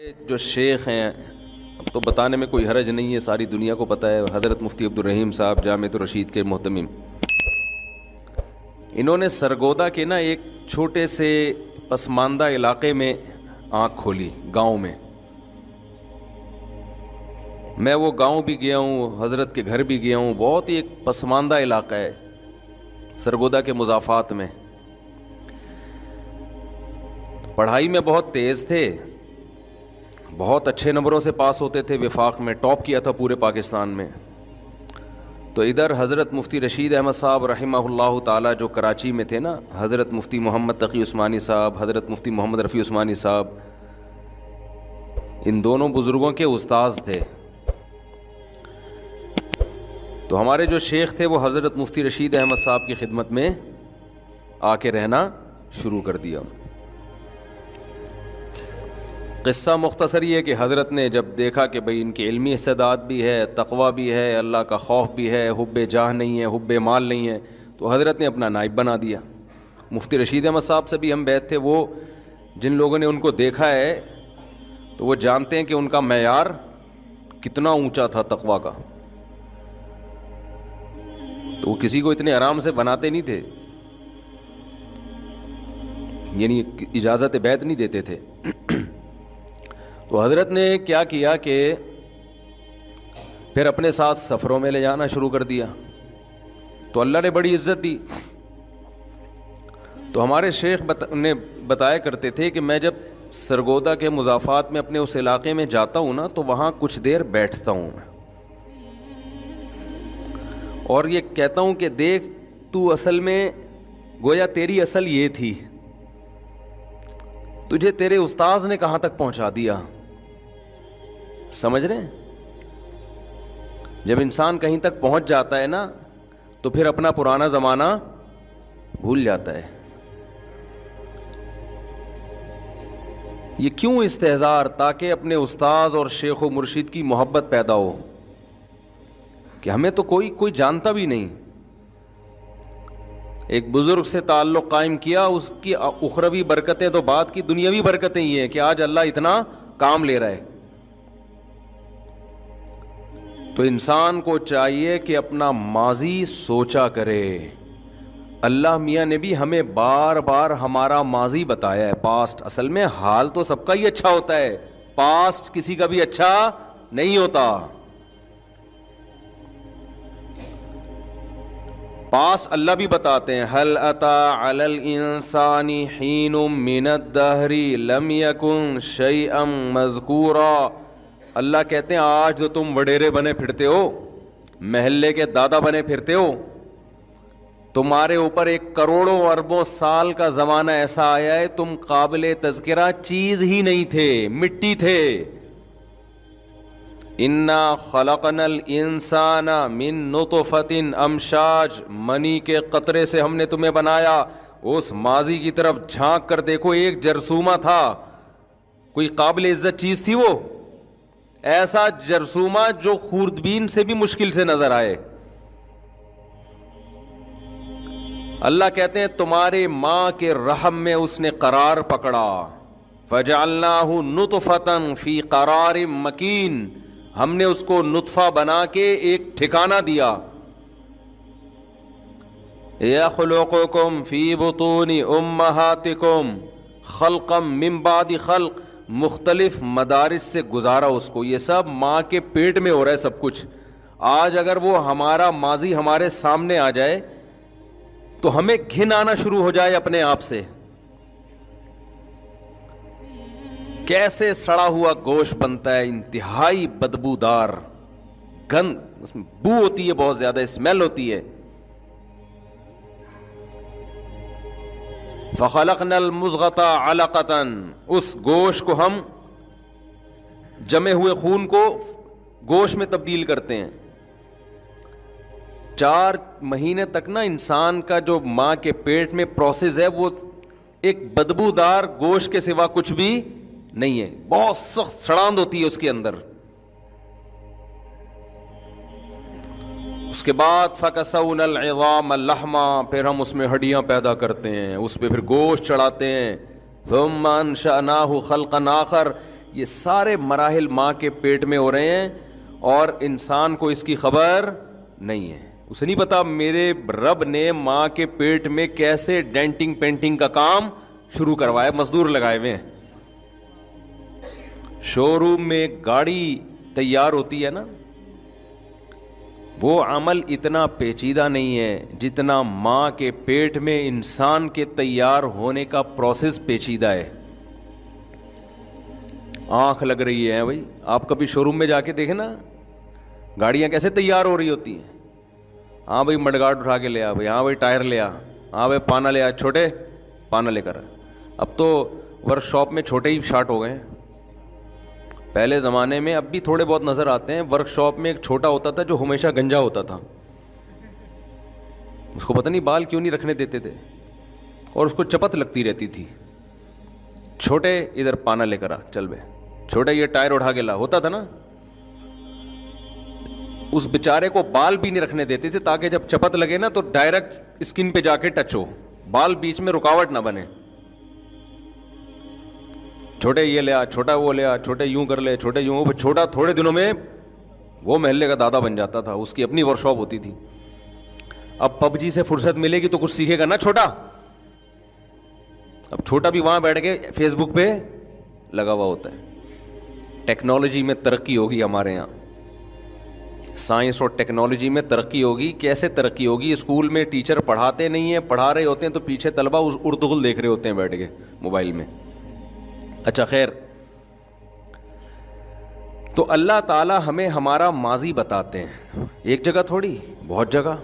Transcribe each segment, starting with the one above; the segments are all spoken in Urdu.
جو شیخ ہیں اب تو بتانے میں کوئی حرج نہیں ہے، ساری دنیا کو پتہ ہے، حضرت مفتی عبدالرحیم صاحب جامعۃ الرشید کے محتمم، انہوں نے سرگودا کے نا ایک چھوٹے سے پسماندہ علاقے میں آنکھ کھولی، گاؤں میں میں وہ گاؤں بھی گیا ہوں، حضرت کے گھر بھی گیا ہوں، بہت ہی ایک پسماندہ علاقہ ہے سرگودا کے مضافات میں۔ پڑھائی میں بہت تیز تھے، بہت اچھے نمبروں سے پاس ہوتے تھے، وفاق میں ٹاپ کیا تھا پورے پاکستان میں۔ تو ادھر حضرت مفتی رشید احمد صاحب رحمہ اللہ تعالیٰ جو کراچی میں تھے نا، حضرت مفتی محمد تقی عثمانی صاحب، حضرت مفتی محمد رفیع عثمانی صاحب، ان دونوں بزرگوں کے استاذ تھے۔ تو ہمارے جو شیخ تھے وہ حضرت مفتی رشید احمد صاحب کی خدمت میں آ کے رہنا شروع کر دیا۔ قصہ مختصر یہ ہے کہ حضرت نے جب دیکھا کہ بھئی ان کی علمی استعداد بھی ہے، تقویٰ بھی ہے، اللہ کا خوف بھی ہے، حب جاہ نہیں ہے، حب مال نہیں ہے، تو حضرت نے اپنا نائب بنا دیا۔ مفتی رشید احمد صاحب سے بھی ہم بیعت تھے، وہ جن لوگوں نے ان کو دیکھا ہے تو وہ جانتے ہیں کہ ان کا معیار کتنا اونچا تھا تقویٰ کا، تو وہ کسی کو اتنے آرام سے بناتے نہیں تھے، یعنی اجازت بیعت نہیں دیتے تھے۔ تو حضرت نے کیا کیا کہ پھر اپنے ساتھ سفروں میں لے جانا شروع کر دیا، تو اللہ نے بڑی عزت دی۔ تو ہمارے شیخ نے بتایا کرتے تھے کہ میں جب سرگودا کے مضافات میں اپنے اس علاقے میں جاتا ہوں نا، تو وہاں کچھ دیر بیٹھتا ہوں اور یہ کہتا ہوں کہ دیکھ تو اصل میں گویا تیری اصل یہ تھی، تجھے تیرے استاذ نے کہاں تک پہنچا دیا، سمجھ رہے ہیں؟ جب انسان کہیں تک پہنچ جاتا ہے نا تو پھر اپنا پرانا زمانہ بھول جاتا ہے۔ یہ کیوں استحضار؟ تاکہ اپنے استاذ اور شیخ و مرشد کی محبت پیدا ہو کہ ہمیں تو کوئی جانتا بھی نہیں، ایک بزرگ سے تعلق قائم کیا، اس کی اخروی برکتیں تو بعد کی دنیاوی برکتیں یہ ہیں کہ آج اللہ اتنا کام لے رہا ہے۔ تو انسان کو چاہیے کہ اپنا ماضی سوچا کرے۔ اللہ میاں نے بھی ہمیں بار بار ہمارا ماضی بتایا ہے، پاسٹ۔ اصل میں حال تو سب کا ہی اچھا ہوتا ہے، پاسٹ کسی کا بھی اچھا نہیں ہوتا۔ پاسٹ اللہ بھی بتاتے ہیں، هل أتى على الإنسان حين من الدهر لم يكن شيئا مذكورا۔ اللہ کہتے ہیں آج جو تم وڈیرے بنے پھرتے ہو، محلے کے دادا بنے پھرتے ہو، تمہارے اوپر ایک کروڑوں اربوں سال کا زمانہ ایسا آیا ہے تم قابل تذکرہ چیز ہی نہیں تھے، مٹی تھے۔ انا خلقنا الانسان من نطفۃ امشاج، منی کے قطرے سے ہم نے تمہیں بنایا۔ اس ماضی کی طرف جھانک کر دیکھو، ایک جرثومہ تھا، کوئی قابل عزت چیز تھی وہ؟ ایسا جرثومہ جو خوردبین سے بھی مشکل سے نظر آئے۔ اللہ کہتے ہیں تمہارے ماں کے رحم میں اس نے قرار پکڑا، فجعلناہ نطفۃ فی قرار مکین، ہم نے اس کو نطفہ بنا کے ایک ٹھکانہ دیا۔ یخلقکم فی بطون امہاتکم خلقا من بعد خلق، مختلف مدارس سے گزارا اس کو، یہ سب ماں کے پیٹ میں ہو رہا ہے سب کچھ۔ آج اگر وہ ہمارا ماضی ہمارے سامنے آ جائے تو ہمیں گھن آنا شروع ہو جائے اپنے آپ سے، کیسے سڑا ہوا گوشت بنتا ہے، انتہائی بدبودار، گند، اس میں بو ہوتی ہے، بہت زیادہ اسمیل ہوتی ہے۔ فخلقنا المضغۃ علقۃ، اس گوشت کو ہم جمے ہوئے خون کو گوشت میں تبدیل کرتے ہیں۔ 4 مہینے تک نا انسان کا جو ماں کے پیٹ میں پروسیس ہے وہ ایک بدبودار گوشت کے سوا کچھ بھی نہیں ہے، بہت سخت سڑاند ہوتی ہے اس کے اندر۔ اس کے بعد فَكَسَوْنَا الْعِظَامَ لَحْمًا، پھر ہم اس میں ہڈیاں پیدا کرتے ہیں، اس پہ پھر گوشت چڑھاتے ہیں۔ ثُمَّ أَنشَأْنَاهُ خَلْقًا آخر، یہ سارے مراحل ماں کے پیٹ میں ہو رہے ہیں اور انسان کو اس کی خبر نہیں ہے. اسے نہیں پتا میرے رب نے ماں کے پیٹ میں کیسے ڈینٹنگ پینٹنگ کا کام شروع کروایا, مزدور لگائے ہوئے ہیں. شو روم میں گاڑی تیار ہوتی ہے نا, وہ عمل اتنا پیچیدہ نہیں ہے جتنا ماں کے پیٹ میں انسان کے تیار ہونے کا پروسیس پیچیدہ ہے. آنکھ لگ رہی ہے بھائی, آپ کبھی شو روم میں جا کے دیکھیں نا گاڑیاں کیسے تیار ہو رہی ہوتی ہیں. ہاں بھائی مڈ گارڈ اٹھا کے لے آ بھائی, ہاں بھائی ٹائر لے آ, ہاں بھائی پانا لے آ, چھوٹے پانا لے کر. اب تو ورک شاپ میں چھوٹے ہی شارٹ ہو گئے ہیں. پہلے زمانے میں, اب بھی تھوڑے بہت نظر آتے ہیں, ورک شاپ میں ایک چھوٹا ہوتا تھا جو ہمیشہ گنجا ہوتا تھا. اس کو پتہ نہیں بال کیوں نہیں رکھنے دیتے تھے اور اس کو چپت لگتی رہتی تھی. چھوٹے ادھر پانا لے کر آ, چل بے چھوٹے یہ ٹائر اٹھا کے لا, ہوتا تھا نا. اس بیچارے کو بال بھی نہیں رکھنے دیتے تھے تاکہ جب چپت لگے نا تو ڈائریکٹ اسکن پہ جا کے ٹچ ہو, بال بیچ میں رکاوٹ نہ بنے. چھوٹے یہ لے آ, چھوٹا وہ لے آ, چھوٹے یوں کر لے, چھوٹے یوں. چھوٹا تھوڑے دنوں میں وہ محلے کا دادا بن جاتا تھا, اس کی اپنی ورک شاپ ہوتی تھی. اب پب جی سے فرصت ملے گی تو کچھ سیکھے گا نا چھوٹا. اب چھوٹا بھی وہاں بیٹھ کے فیس بک پہ لگا ہوا ہوتا ہے. ٹیکنالوجی میں ترقی ہوگی ہمارے یہاں, سائنس اور ٹیکنالوجی میں ترقی ہوگی. کیسے ترقی ہوگی؟ اسکول میں ٹیچر پڑھاتے نہیں ہیں, پڑھا رہے ہوتے ہیں تو پیچھے طلبہ اردغل دیکھ رہے ہوتے ہیں بیٹھ کے موبائل میں. اچھا خیر, تو اللہ تعالی ہمیں ہمارا ماضی بتاتے ہیں, ایک جگہ تھوڑی, بہت جگہ.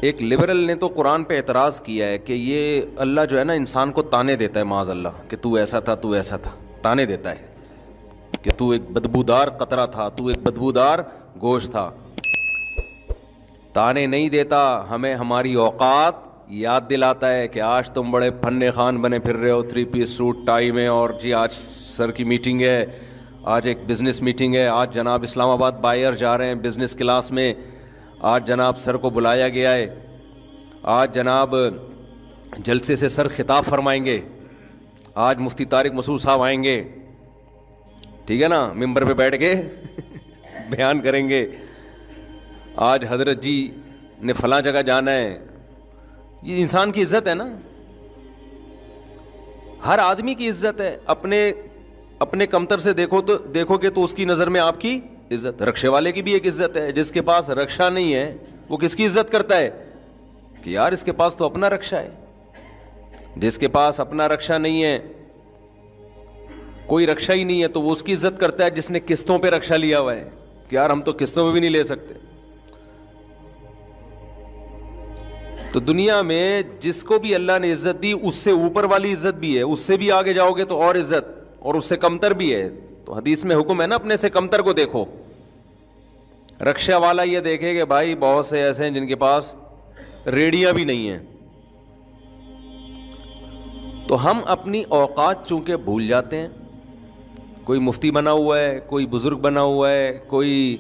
ایک لبرل نے تو قرآن پہ اعتراض کیا ہے کہ یہ اللہ جو ہے نا انسان کو تانے دیتا ہے, معاذ اللہ, کہ تو ایسا تھا, تو ایسا تھا. تانے دیتا ہے کہ تو ایک بدبودار قطرہ تھا, تو ایک بدبودار گوشت تھا. تانے نہیں دیتا, ہمیں ہماری اوقات یاد دلاتا ہے کہ آج تم بڑے فن خان بنے پھر رہے ہو, 3 پیس سوٹ ٹائی میں, اور جی آج سر کی میٹنگ ہے, آج ایک بزنس میٹنگ ہے, آج جناب اسلام آباد بائر جا رہے ہیں بزنس کلاس میں, آج جناب سر کو بلایا گیا ہے, آج جناب جلسے سے سر خطاب فرمائیں گے, آج مفتی طارق مسعود صاحب آئیں گے, ٹھیک ہے نا, ممبر پہ بیٹھ کے بیان کریں گے, آج حضرت جی نے فلاں جگہ جانا ہے. یہ انسان کی عزت ہے نا, ہر آدمی کی عزت ہے. اپنے کمتر سے دیکھو گے تو اس کی نظر میں آپ کی عزت. رکشے والے کی بھی ایک عزت ہے, جس کے پاس رکشہ نہیں ہے وہ کس کی عزت کرتا ہے کہ یار اس کے پاس تو اپنا رکشہ ہے. جس کے پاس اپنا رکشہ نہیں ہے, کوئی رکشہ ہی نہیں ہے, تو وہ اس کی عزت کرتا ہے جس نے قسطوں پہ رکشہ لیا ہوا ہے کہ یار ہم تو قسطوں پہ بھی نہیں لے سکتے. تو دنیا میں جس کو بھی اللہ نے عزت دی اس سے اوپر والی عزت بھی ہے, اس سے بھی آگے جاؤ گے تو اور عزت, اور اس سے کمتر بھی ہے. تو حدیث میں حکم ہے نا اپنے سے کمتر کو دیکھو. رکشہ والا یہ دیکھے کہ بھائی بہت سے ایسے ہیں جن کے پاس ریڑیاں بھی نہیں ہیں. تو ہم اپنی اوقات چونکہ بھول جاتے ہیں. کوئی مفتی بنا ہوا ہے, کوئی بزرگ بنا ہوا ہے, کوئی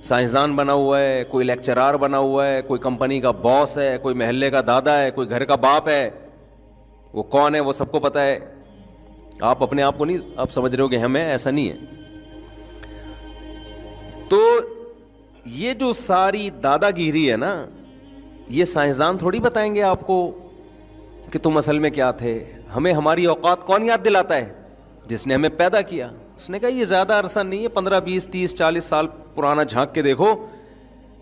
سائنسدان بنا ہوا ہے, کوئی لیکچرار بنا ہوا ہے, کوئی کمپنی کا باس ہے, کوئی محلے کا دادا ہے, کوئی گھر کا باپ ہے. وہ کون ہے وہ سب کو پتہ ہے. آپ اپنے آپ کو نہیں آپ سمجھ رہے ہو کہ ہمیں, ایسا نہیں ہے. تو یہ جو ساری دادا گیری ہے نا, یہ سائنسدان تھوڑی بتائیں گے آپ کو کہ تم اصل میں کیا تھے. ہمیں ہماری اوقات کون یاد دلاتا ہے؟ جس نے ہمیں پیدا کیا. اس نے کہا یہ زیادہ عرصہ نہیں ہے, 15 20 30 40 سال پرانا جھانک کے دیکھو,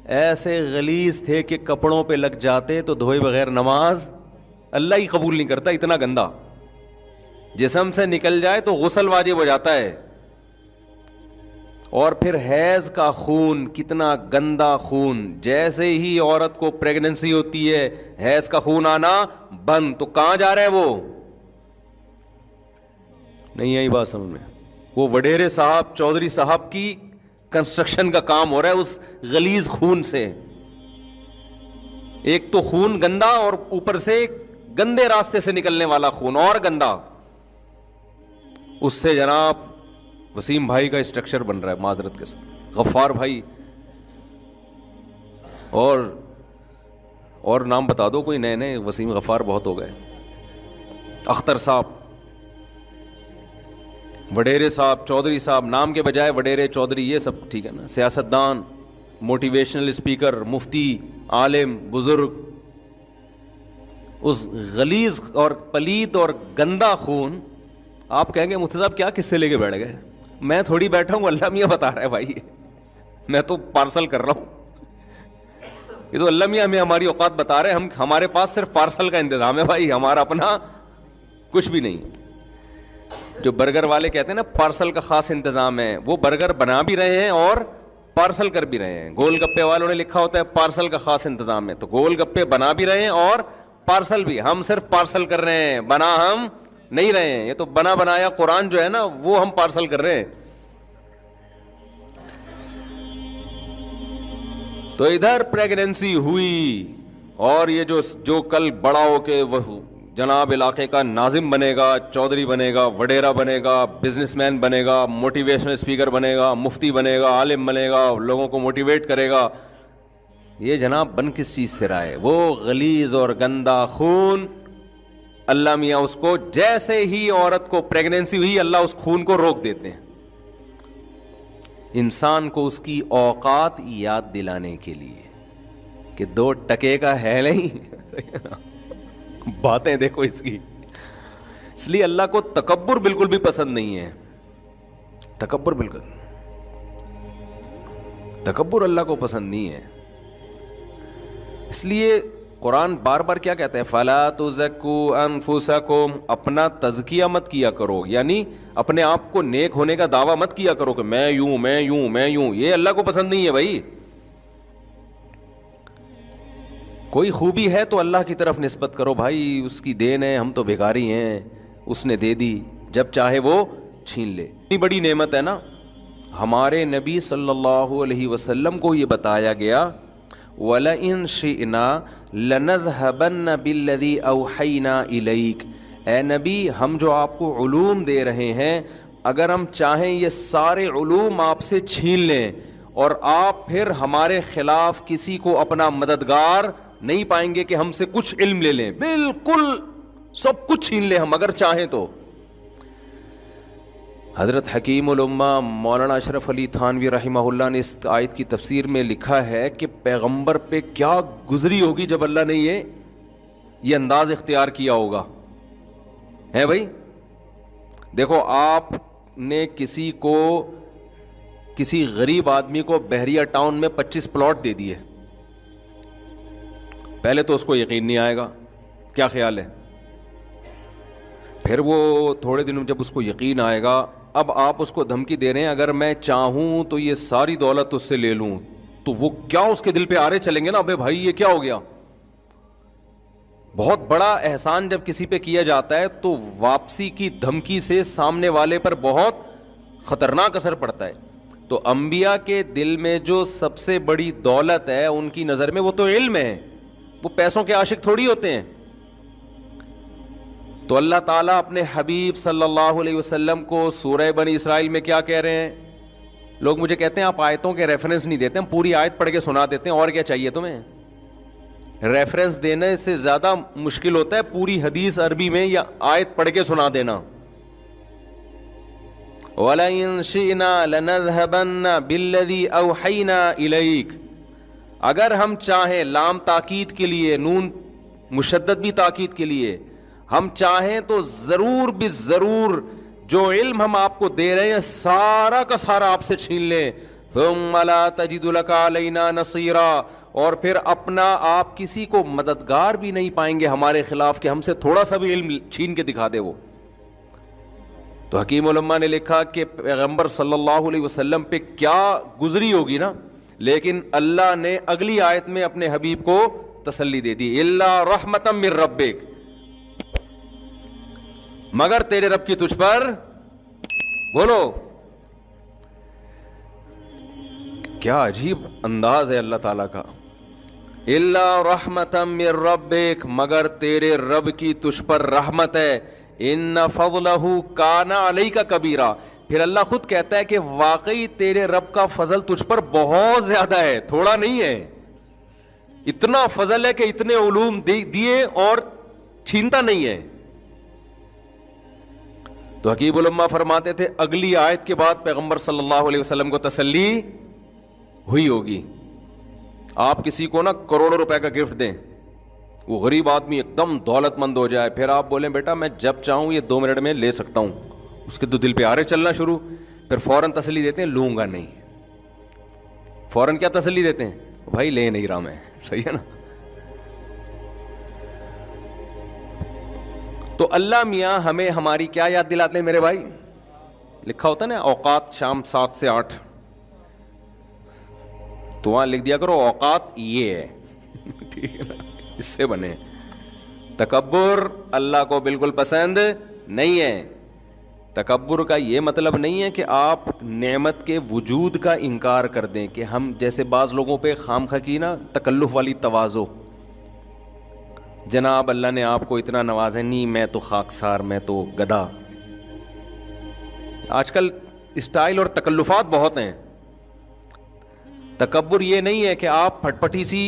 ایسے غلیظ تھے کہ کپڑوں پہ لگ جاتے تو دھوئے بغیر نماز اللہ ہی قبول نہیں کرتا, اتنا گندا. جسم سے نکل جائے تو غسل واجب ہو جاتا ہے. اور پھر حیض کا خون, کتنا گندا خون. جیسے ہی عورت کو پریگننسی ہوتی ہے حیض کا خون آنا بند, تو کہاں جا رہا ہے وہ؟ نہیں آئی بات سمجھ میں؟ وہ وڈیرے صاحب چودھری صاحب کی کنسٹرکشن کا کام ہو رہا ہے اس غلیظ خون سے. ایک تو خون گندا اور اوپر سے گندے راستے سے نکلنے والا خون اور گندا. اس سے جناب وسیم بھائی کا اسٹرکچر بن رہا ہے, معذرت کے ساتھ غفار بھائی, اور نام بتا دو کوئی نئے نئے, وسیم غفار بہت ہو گئے, اختر صاحب, وڈیرے صاحب، چودھری صاحب، نام کے بجائے وڈیرے، چودھری، یہ سب ٹھیک ہے نا. سیاستدان، موٹیویشنل اسپیکر، مفتی، عالم، بزرگ. اس غلیظ اور پلید اور گندا خون آپ کہیں گے مفتی صاحب کیا قصے لے کے بیٹھ گئے. میں تھوڑی بیٹھا ہوں، اللہ میاں بتا رہا ہے بھائی، میں تو پارسل کر رہا ہوں. یہ تو اللہ میاں ہمیں ہماری اوقات بتا رہے ہیں. ہمارے پاس صرف پارسل کا انتظام ہے بھائی، ہمارا اپنا کچھ بھی نہیں. جو برگر والے کہتے ہیں نا پارسل کا خاص انتظام ہے، وہ برگر بنا بھی رہے ہیں اور پارسل کر بھی رہے ہیں. گول گپے والوں نے لکھا ہوتا ہے پارسل کا خاص انتظام ہے، تو گول گپے بنا بھی رہے ہیں اور پارسل بھی. ہم صرف پارسل کر رہے ہیں، بنا ہم نہیں رہے ہیں. یہ تو بنا بنایا قرآن جو ہے نا وہ ہم پارسل کر رہے ہیں. تو ادھر پریگننسی ہوئی، اور یہ جو کل بڑا ہو کے وہ جناب علاقے کا ناظم بنے گا، چودھری بنے گا، وڈیرا بنے گا، بزنس مین بنے گا، موٹیویشنل اسپیکر بنے گا، مفتی بنے گا، عالم بنے گا، لوگوں کو موٹیویٹ کرے گا، یہ جناب بن کس چیز سے رہا ہے؟ وہ غلیظ اور گندا خون. اللہ میاں اس کو جیسے ہی عورت کو پریگننسی ہوئی اللہ اس خون کو روک دیتے ہیں، انسان کو اس کی اوقات یاد دلانے کے لیے کہ 2 ٹکے کا ہے نہیں. باتیں دیکھو اس کی. اس لیے اللہ کو تکبر بالکل بھی پسند نہیں ہے. تکبر تکبر اللہ کو پسند نہیں ہے. اس لیے قرآن بار بار کیا کہتا ہے؟ فَلَا تُزَكُّوا أَنفُسَكُمْ، اپنا تزکیہ مت کیا کرو، یعنی اپنے آپ کو نیک ہونے کا دعویٰ مت کیا کرو کہ میں یوں میں یوں میں یوں. یہ اللہ کو پسند نہیں ہے بھائی. کوئی خوبی ہے تو اللہ کی طرف نسبت کرو بھائی، اس کی دین ہے، ہم تو بھیکاری ہیں، اس نے دے دی، جب چاہے وہ چھین لے. اتنی بڑی نعمت ہے نا. ہمارے نبی صلی اللہ علیہ وسلم کو یہ بتایا گیا وَلَئِن شِئْنَا لَنَذْهَبَنَّ بِالَّذِي أَوْحَيْنَا إِلَيْكَ، اے نبی ہم جو آپ کو علوم دے رہے ہیں اگر ہم چاہیں یہ سارے علوم آپ سے چھین لیں اور آپ پھر ہمارے خلاف کسی کو اپنا مددگار نہیں پائیں گے کہ ہم سے کچھ علم لے لیں، بالکل سب کچھ چھین لیں ہم اگر چاہیں تو. حضرت حکیم الامہ مولانا اشرف علی تھانوی رحمہ اللہ نے اس آیت کی تفسیر میں لکھا ہے کہ پیغمبر پہ کیا گزری ہوگی جب اللہ نے یہ انداز اختیار کیا ہوگا. ہے بھائی دیکھو، آپ نے کسی غریب آدمی کو بحریہ ٹاؤن میں 25 پلاٹ دے دیے، پہلے تو اس کو یقین نہیں آئے گا، کیا خیال ہے؟ پھر وہ تھوڑے دنوں جب اس کو یقین آئے گا، اب آپ اس کو دھمکی دے رہے ہیں اگر میں چاہوں تو یہ ساری دولت اس سے لے لوں، تو وہ کیا اس کے دل پہ آرے چلیں گے نا، ابے بھائی یہ کیا ہو گیا. بہت بڑا احسان جب کسی پہ کیا جاتا ہے تو واپسی کی دھمکی سے سامنے والے پر بہت خطرناک اثر پڑتا ہے. تو انبیاء کے دل میں جو سب سے بڑی دولت ہے ان کی نظر میں وہ تو علم ہے، وہ پیسوں کے عاشق تھوڑی ہوتے ہیں. تو اللہ تعالیٰ اپنے حبیب صلی اللہ علیہ وسلم کو سورہ بنی اسرائیل میں کیا کہہ رہے ہیں؟ لوگ مجھے کہتے ہیں آپ آیتوں کے ریفرنس نہیں دیتے، ہم پوری آیت پڑھ کے سنا دیتے ہیں، اور کیا چاہیے تمہیں؟ ریفرنس دینے سے زیادہ مشکل ہوتا ہے پوری حدیث عربی میں یا آیت پڑھ کے سنا دینا. وَلَئِن شِئْنَا لَنَذْهَبَنَّ بِالَّذِي أَوْحَيْنَا إِلَيْكَ، اگر ہم چاہیں، لام تاکید کے لیے، نون مشدد بھی تاکید کے لیے، ہم چاہیں تو ضرور بھی ضرور جو علم ہم آپ کو دے رہے ہیں سارا کا سارا آپ سے چھین لیں. ثُمَّ لَا تَجِدُ لَكَ عَلَيْنَا نَصِيرًا، اور پھر اپنا آپ کسی کو مددگار بھی نہیں پائیں گے ہمارے خلاف کہ ہم سے تھوڑا سا بھی علم چھین کے دکھا دے وہ. تو حکیم علماء نے لکھا کہ پیغمبر صلی اللہ علیہ وسلم پہ کیا گزری ہوگی نا، لیکن اللہ نے اگلی آیت میں اپنے حبیب کو تسلی دے دی، اِلَّا رَحْمَةً مِّن رَبِّكَ، مگر تیرے رب کی تجھ پر، بولو کیا عجیب انداز ہے اللہ تعالیٰ کا، اِلَّا رَحْمَةً مِّن رَبِّكَ، مگر تیرے رب کی تجھ پر رحمت ہے، اِنَّ فَضْلَهُ كَانَ عَلَيْكَ كَبِيرًا، پھر اللہ خود کہتا ہے کہ واقعی تیرے رب کا فضل تجھ پر بہت زیادہ ہے، تھوڑا نہیں ہے. اتنا فضل ہے کہ اتنے علوم دیے اور چھینتا نہیں ہے. تو حکیم الامہ فرماتے تھے اگلی آیت کے بعد پیغمبر صلی اللہ علیہ وسلم کو تسلی ہوئی ہوگی. آپ کسی کو نا کروڑوں روپے کا گفٹ دیں, وہ غریب آدمی ایک دم دولت مند ہو جائے, پھر آپ بولیں بیٹا میں جب چاہوں یہ 2 منٹ میں لے سکتا ہوں, اس کے تو دل پہ آرے چلنا شروع, پھر فوراً تسلی دیتے ہیں لوں گا نہیں. فوراً کیا تسلی دیتے ہیں, بھائی لے نہیں رہا میں, صحیح ہے نا. تو اللہ میاں ہمیں ہماری کیا یاد دلاتے ہیں میرے بھائی, لکھا ہوتا ہے نا اوقات شام 7 سے 8, تو وہاں لکھ دیا کرو اوقات یہ ہے, ٹھیک ہے نا, اس سے بنے. تکبر اللہ کو بالکل پسند نہیں ہے. تکبر کا یہ مطلب نہیں ہے کہ آپ نعمت کے وجود کا انکار کر دیں, کہ ہم جیسے بعض لوگوں پہ خام خواہ کی نا تکلف والی تواضع, جناب اللہ نے آپ کو اتنا نوازا ہے, نہیں میں تو خاکسار, میں تو گدھا. آج کل اسٹائل اور تکلفات بہت ہیں. تکبر یہ نہیں ہے کہ آپ پھٹ پٹی سی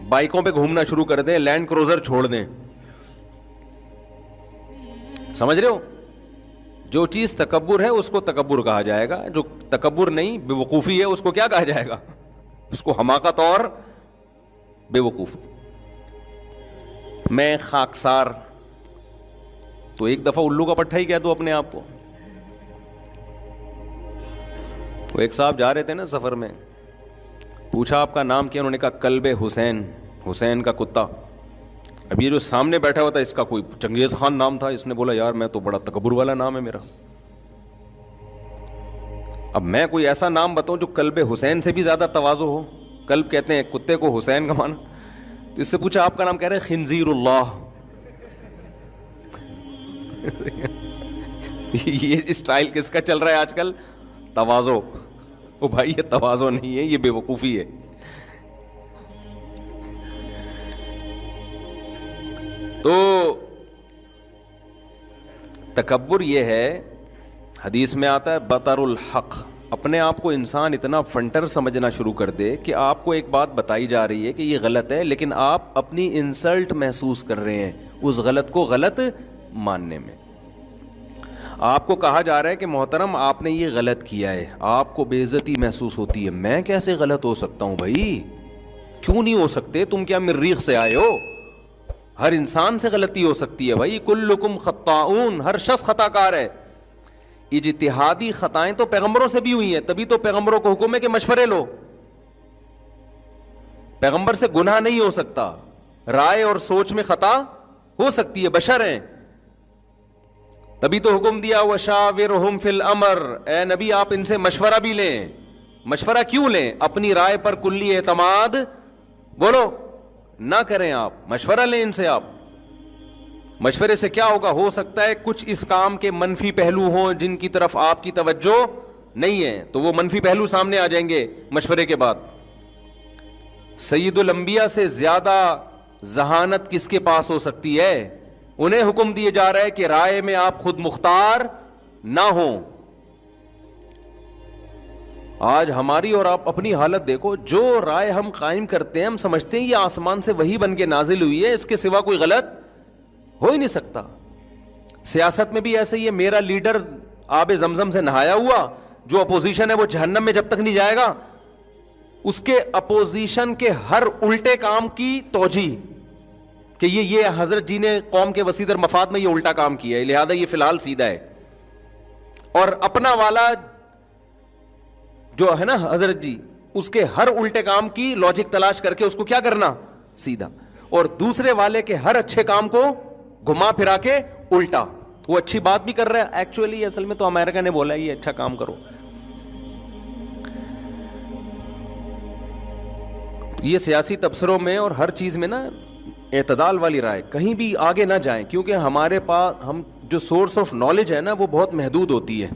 بائکوں پہ گھومنا شروع کر دیں, لینڈ کروزر چھوڑ دیں, سمجھ رہے ہو. جو چیز تکبر ہے اس کو تکبر کہا جائے گا, جو تکبر نہیں بے وقوفی ہے اس کو کیا کہا جائے گا, اس کو حماقت اور بے وقوف. میں خاکسار, تو ایک دفعہ الو کا پٹھا ہی کہہ دو اپنے آپ کو. وہ ایک صاحب جا رہے تھے نا سفر میں, پوچھا آپ کا نام کیا, انہوں نے کہا کلب حسین, حسین کا کتا. اب یہ جو سامنے بیٹھا ہوا تھا اس کا کوئی چنگیز خان نام تھا, اس نے بولا یار میں تو بڑا تکبر والا نام ہے میرا. اب میں کوئی ایسا نام بتاؤں جو کلب حسین سے بھی زیادہ تواضع ہو. کلب کہتے ہیں کتے کو, حسین کا معنی. تو اس سے پوچھا آپ کا نام, کہہ رہے خنزیر اللہ. یہ اسٹائل کس کا چل رہا ہے آج کل, تواضع. او بھائی یہ تواضع نہیں ہے, یہ بے وقوفی ہے. تو تکبر یہ ہے, حدیث میں آتا ہے بطر الحق, اپنے آپ کو انسان اتنا فنٹر سمجھنا شروع کر دے کہ آپ کو ایک بات بتائی جا رہی ہے کہ یہ غلط ہے, لیکن آپ اپنی انسلٹ محسوس کر رہے ہیں اس غلط کو غلط ماننے میں. آپ کو کہا جا رہا ہے کہ محترم آپ نے یہ غلط کیا ہے, آپ کو بے عزتی محسوس ہوتی ہے. میں کیسے غلط ہو سکتا ہوں بھائی, کیوں نہیں ہو سکتے, تم کیا مریخ سے آئے ہو؟ ہر انسان سے غلطی ہو سکتی ہے بھائی. کلکم خطاؤن, ہر شخص خطا کار ہے. اجتہادی خطائیں تو پیغمبروں سے بھی ہوئی ہیں, تبھی تو پیغمبروں کو حکم ہے کہ مشورے لو. پیغمبر سے گناہ نہیں ہو سکتا, رائے اور سوچ میں خطا ہو سکتی ہے, بشر ہیں. تبھی تو حکم دیا وشاورہم فی الامر, اے نبی آپ ان سے مشورہ بھی لیں. مشورہ کیوں لیں؟ اپنی رائے پر کلی اعتماد بولو نہ کریں, آپ مشورہ لیں ان سے. آپ مشورے سے کیا ہوگا, ہو سکتا ہے کچھ اس کام کے منفی پہلو ہوں جن کی طرف آپ کی توجہ نہیں ہے, تو وہ منفی پہلو سامنے آ جائیں گے مشورے کے بعد. سید الانبیاء سے زیادہ ذہانت کس کے پاس ہو سکتی ہے؟ انہیں حکم دیے جا رہا ہے کہ رائے میں آپ خود مختار نہ ہوں. آج ہماری اور آپ اپنی حالت دیکھو, جو رائے ہم قائم کرتے ہیں ہم سمجھتے ہیں یہ آسمان سے وہی بن کے نازل ہوئی ہے, اس کے سوا کوئی غلط ہو ہی نہیں سکتا. سیاست میں بھی ایسے ہی ہے, میرا لیڈر آب زمزم سے نہایا ہوا, جو اپوزیشن ہے وہ جہنم میں جب تک نہیں جائے گا. اس کے اپوزیشن کے ہر الٹے کام کی توجیہ کہ یہ حضرت جی نے قوم کے وسیع تر مفاد میں یہ الٹا کام کیا ہے, لہذا یہ فی الحال سیدھا ہے. اور اپنا والا جو ہے نا حضرت جی, اس کے ہر الٹے کام کی لاجک تلاش کر کے اس کو کیا کرنا, سیدھا. اور دوسرے والے کے ہر اچھے کام کو گھما پھرا کے الٹا. وہ اچھی بات بھی کر رہا ہے, ایکچولی اصل میں تو امریکہ نے بولا یہ اچھا کام کرو. یہ سیاسی تبصروں میں اور ہر چیز میں نا اعتدال والی رائے, کہیں بھی آگے نہ جائیں, کیونکہ ہمارے پاس ہم جو سورس آف نالج ہے نا وہ بہت محدود ہوتی ہے.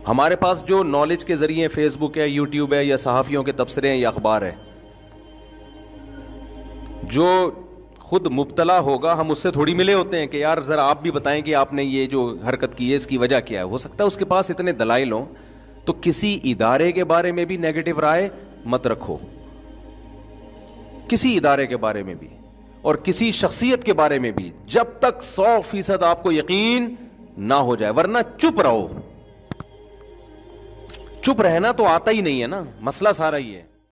ہمارے پاس جو نالج کے ذریعے فیس بک ہے, یوٹیوب ہے, یا صحافیوں کے تبصرے ہیں, یا اخبار ہے, جو خود مبتلا ہوگا ہم اس سے تھوڑی ملے ہوتے ہیں کہ یار ذرا آپ بھی بتائیں کہ آپ نے یہ جو حرکت کی ہے اس کی وجہ کیا ہے. ہو سکتا ہے اس کے پاس اتنے دلائل ہوں. تو کسی ادارے کے بارے میں بھی نیگیٹو رائے مت رکھو, کسی ادارے کے بارے میں بھی. اور کسی شخصیت کے بارے میں بھی جب تک 100% آپ کو یقین نہ ہو جائے، ورنہ چپ رہو. چپ رہنا تو آتا ہی نہیں ہے نا، مسئلہ سارا ہی ہے.